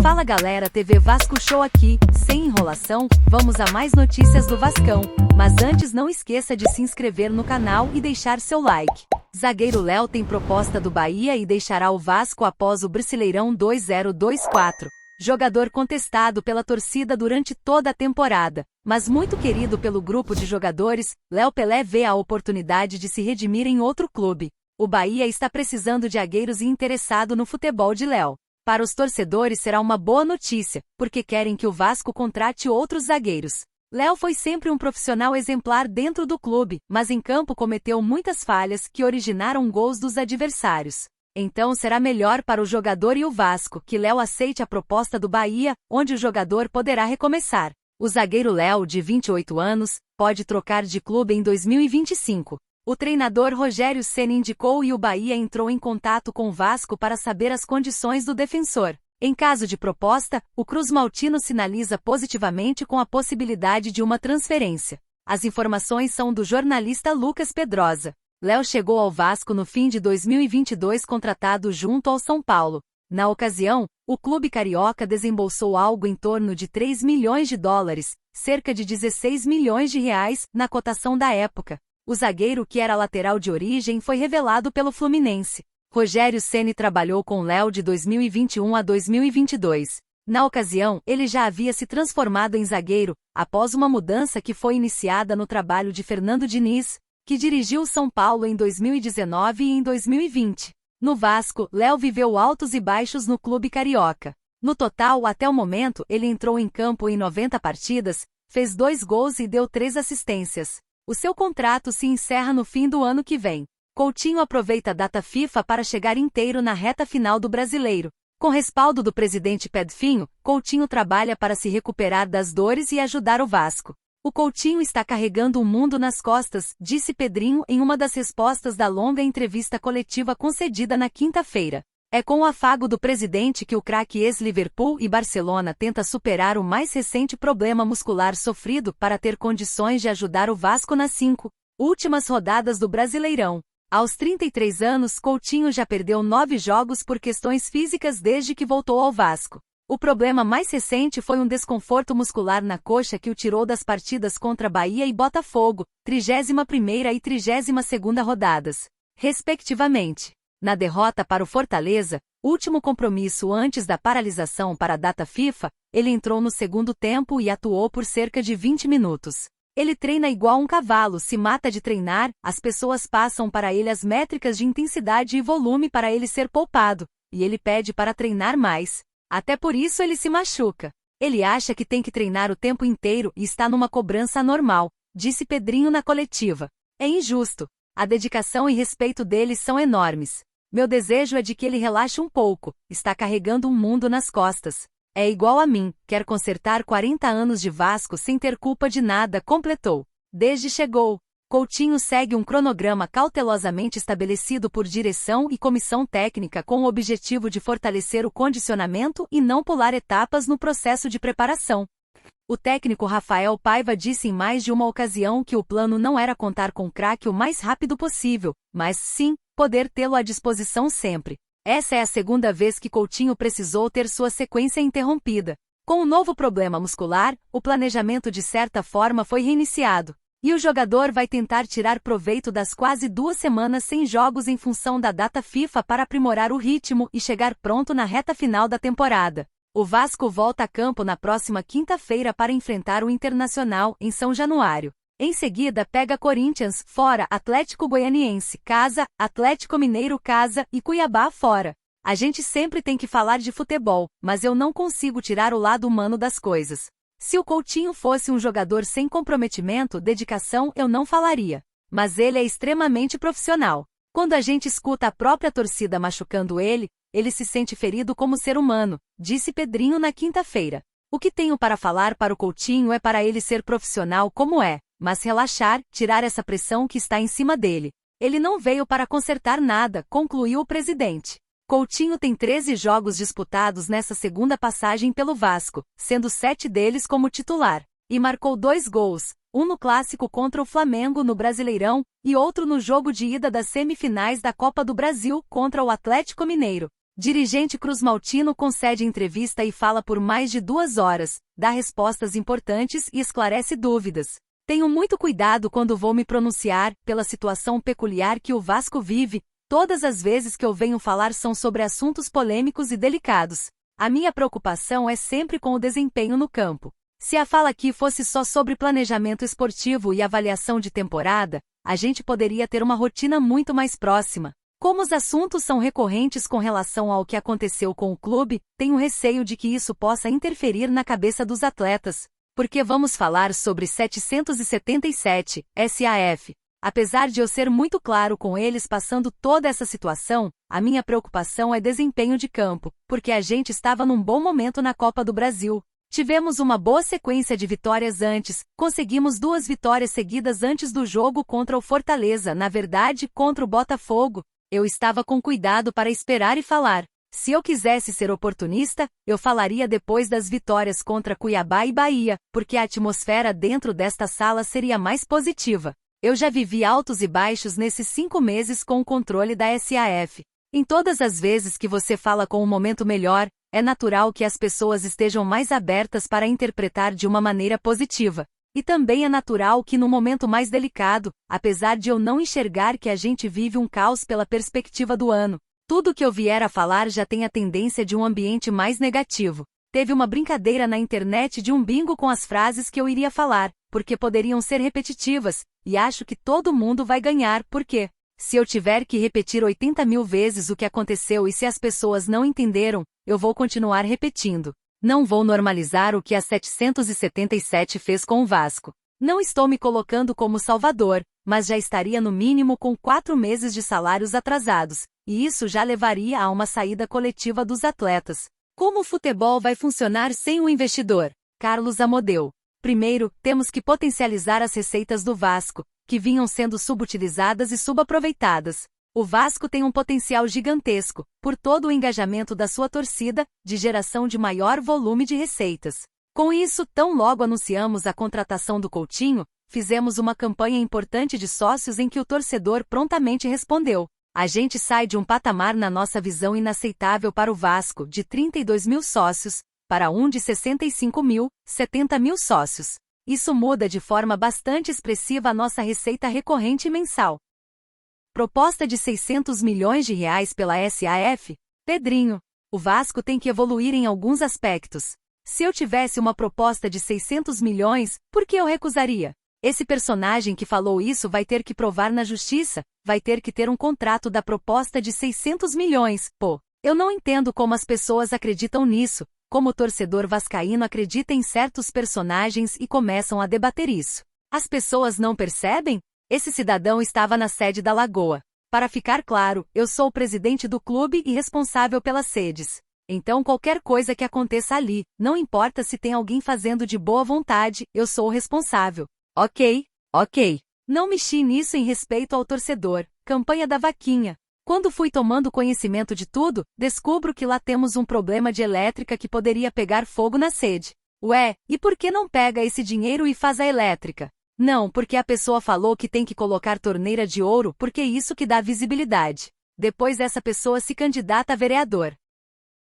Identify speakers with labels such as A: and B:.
A: Fala galera, TV Vasco Show aqui, sem enrolação, vamos a mais notícias do Vascão. Mas antes não esqueça de se inscrever no canal e deixar seu like. Zagueiro Léo tem proposta do Bahia e deixará o Vasco após o Brasileirão 2024. Jogador contestado pela torcida durante toda a temporada, mas muito querido pelo grupo de jogadores, Léo Pelé vê a oportunidade de se redimir em outro clube. O Bahia está precisando de zagueiros e interessado no futebol de Léo. Para os torcedores será uma boa notícia, porque querem que o Vasco contrate outros zagueiros. Léo foi sempre um profissional exemplar dentro do clube, mas em campo cometeu muitas falhas que originaram gols dos adversários. Então será melhor para o jogador e o Vasco que Léo aceite a proposta do Bahia, onde o jogador poderá recomeçar. O zagueiro Léo, de 28 anos, pode trocar de clube em 2025. O treinador Rogério Ceni indicou e o Bahia entrou em contato com o Vasco para saber as condições do defensor. Em caso de proposta, o Cruz Maltino sinaliza positivamente com a possibilidade de uma transferência. As informações são do jornalista Lucas Pedrosa. Léo chegou ao Vasco no fim de 2022 contratado junto ao São Paulo. Na ocasião, o clube carioca desembolsou algo em torno de 3 milhões de dólares, cerca de 16 milhões de reais, na cotação da época. O zagueiro, que era lateral de origem, foi revelado pelo Fluminense. Rogério Ceni trabalhou com Léo de 2021 a 2022. Na ocasião, ele já havia se transformado em zagueiro, após uma mudança que foi iniciada no trabalho de Fernando Diniz, que dirigiu o São Paulo em 2019 e em 2020. No Vasco, Léo viveu altos e baixos no clube carioca. No total, até o momento, ele entrou em campo em 90 partidas, fez 2 gols e deu 3 assistências. O seu contrato se encerra no fim do ano que vem. Coutinho aproveita a data FIFA para chegar inteiro na reta final do Brasileiro. Com respaldo do presidente Pedfinho, Coutinho trabalha para se recuperar das dores e ajudar o Vasco. O Coutinho está carregando o mundo nas costas, disse Pedrinho em uma das respostas da longa entrevista coletiva concedida na quinta-feira. É com o afago do presidente que o craque ex-Liverpool e Barcelona tenta superar o mais recente problema muscular sofrido para ter condições de ajudar o Vasco nas 5 últimas rodadas do Brasileirão. Aos 33 anos, Coutinho já perdeu 9 jogos por questões físicas desde que voltou ao Vasco. O problema mais recente foi um desconforto muscular na coxa que o tirou das partidas contra Bahia e Botafogo, 31ª e 32ª rodadas, respectivamente. Na derrota para o Fortaleza, último compromisso antes da paralisação para a data FIFA, ele entrou no segundo tempo e atuou por cerca de 20 minutos. Ele treina igual um cavalo, se mata de treinar, as pessoas passam para ele as métricas de intensidade e volume para ele ser poupado, e ele pede para treinar mais. Até por isso ele se machuca. Ele acha que tem que treinar o tempo inteiro e está numa cobrança anormal, disse Pedrinho na coletiva. É injusto. A dedicação e respeito deles são enormes. Meu desejo é de que ele relaxe um pouco, está carregando um mundo nas costas. É igual a mim, quer consertar 40 anos de Vasco sem ter culpa de nada, completou. Desde chegou, Coutinho segue um cronograma cautelosamente estabelecido por direção e comissão técnica com o objetivo de fortalecer o condicionamento e não pular etapas no processo de preparação. O técnico Rafael Paiva disse em mais de uma ocasião que o plano não era contar com o craque o mais rápido possível, mas sim, poder tê-lo à disposição sempre. Essa é a segunda vez que Coutinho precisou ter sua sequência interrompida. Com o novo problema muscular, o planejamento de certa forma foi reiniciado. E o jogador vai tentar tirar proveito das quase 2 semanas sem jogos em função da data FIFA para aprimorar o ritmo e chegar pronto na reta final da temporada. O Vasco volta a campo na próxima quinta-feira para enfrentar o Internacional, em São Januário. Em seguida pega Corinthians, fora, Atlético Goianiense, casa, Atlético Mineiro, casa e Cuiabá, fora. A gente sempre tem que falar de futebol, mas eu não consigo tirar o lado humano das coisas. Se o Coutinho fosse um jogador sem comprometimento, dedicação, eu não falaria. Mas ele é extremamente profissional. Quando a gente escuta a própria torcida machucando ele se sente ferido como ser humano, disse Pedrinho na quinta-feira. O que tenho para falar para o Coutinho é para ele ser profissional como é, mas relaxar, tirar essa pressão que está em cima dele. Ele não veio para consertar nada, concluiu o presidente. Coutinho tem 13 jogos disputados nessa segunda passagem pelo Vasco, sendo 7 deles como titular, e marcou 2 gols, um no clássico contra o Flamengo no Brasileirão, e outro no jogo de ida das semifinais da Copa do Brasil contra o Atlético Mineiro. Dirigente Cruzmaltino concede entrevista e fala por mais de 2 horas, dá respostas importantes e esclarece dúvidas. Tenho muito cuidado quando vou me pronunciar, pela situação peculiar que o Vasco vive. Todas as vezes que eu venho falar são sobre assuntos polêmicos e delicados. A minha preocupação é sempre com o desempenho no campo. Se a fala aqui fosse só sobre planejamento esportivo e avaliação de temporada, a gente poderia ter uma rotina muito mais próxima. Como os assuntos são recorrentes com relação ao que aconteceu com o clube, tenho receio de que isso possa interferir na cabeça dos atletas. Porque vamos falar sobre 777, SAF. Apesar de eu ser muito claro com eles passando toda essa situação, a minha preocupação é desempenho de campo, porque a gente estava num bom momento na Copa do Brasil. Tivemos uma boa sequência de vitórias antes, conseguimos 2 vitórias seguidas antes do jogo contra o Fortaleza, na verdade, contra o Botafogo. Eu estava com cuidado para esperar e falar. Se eu quisesse ser oportunista, eu falaria depois das vitórias contra Cuiabá e Bahia, porque a atmosfera dentro desta sala seria mais positiva. Eu já vivi altos e baixos nesses 5 meses com o controle da SAF. Em todas as vezes que você fala com um momento melhor, é natural que as pessoas estejam mais abertas para interpretar de uma maneira positiva. E também é natural que no momento mais delicado, apesar de eu não enxergar que a gente vive um caos pela perspectiva do ano, tudo que eu vier a falar já tem a tendência de um ambiente mais negativo. Teve uma brincadeira na internet de um bingo com as frases que eu iria falar, porque poderiam ser repetitivas, e acho que todo mundo vai ganhar, porque se eu tiver que repetir 80.000 vezes o que aconteceu e se as pessoas não entenderam, eu vou continuar repetindo. Não vou normalizar o que a 777 fez com o Vasco. Não estou me colocando como salvador, mas já estaria no mínimo com 4 meses de salários atrasados, e isso já levaria a uma saída coletiva dos atletas. Como o futebol vai funcionar sem o investidor? Carlos Amodeu. Primeiro, temos que potencializar as receitas do Vasco, que vinham sendo subutilizadas e subaproveitadas. O Vasco tem um potencial gigantesco, por todo o engajamento da sua torcida, de geração de maior volume de receitas. Com isso, tão logo anunciamos a contratação do Coutinho, fizemos uma campanha importante de sócios em que o torcedor prontamente respondeu. A gente sai de um patamar na nossa visão inaceitável para o Vasco, de 32.000 sócios, para um de 65.000, 70.000 sócios. Isso muda de forma bastante expressiva a nossa receita recorrente mensal. Proposta de 600 milhões de reais pela SAF? Pedrinho, o Vasco tem que evoluir em alguns aspectos. Se eu tivesse uma proposta de 600 milhões, por que eu recusaria? Esse personagem que falou isso vai ter que provar na justiça, vai ter que ter um contrato da proposta de 600 milhões, pô. Eu não entendo como as pessoas acreditam nisso, como o torcedor vascaíno acredita em certos personagens e começam a debater isso. As pessoas não percebem? Esse cidadão estava na sede da Lagoa. Para ficar claro, eu sou o presidente do clube e responsável pelas sedes. Então qualquer coisa que aconteça ali, não importa se tem alguém fazendo de boa vontade, eu sou o responsável. Ok. Não mexi nisso em respeito ao torcedor. Campanha da vaquinha. Quando fui tomando conhecimento de tudo, descubro que lá temos um problema de elétrica que poderia pegar fogo na sede. Ué, e por que não pega esse dinheiro e faz a elétrica? Não, porque a pessoa falou que tem que colocar torneira de ouro porque é isso que dá visibilidade. Depois essa pessoa se candidata a vereador.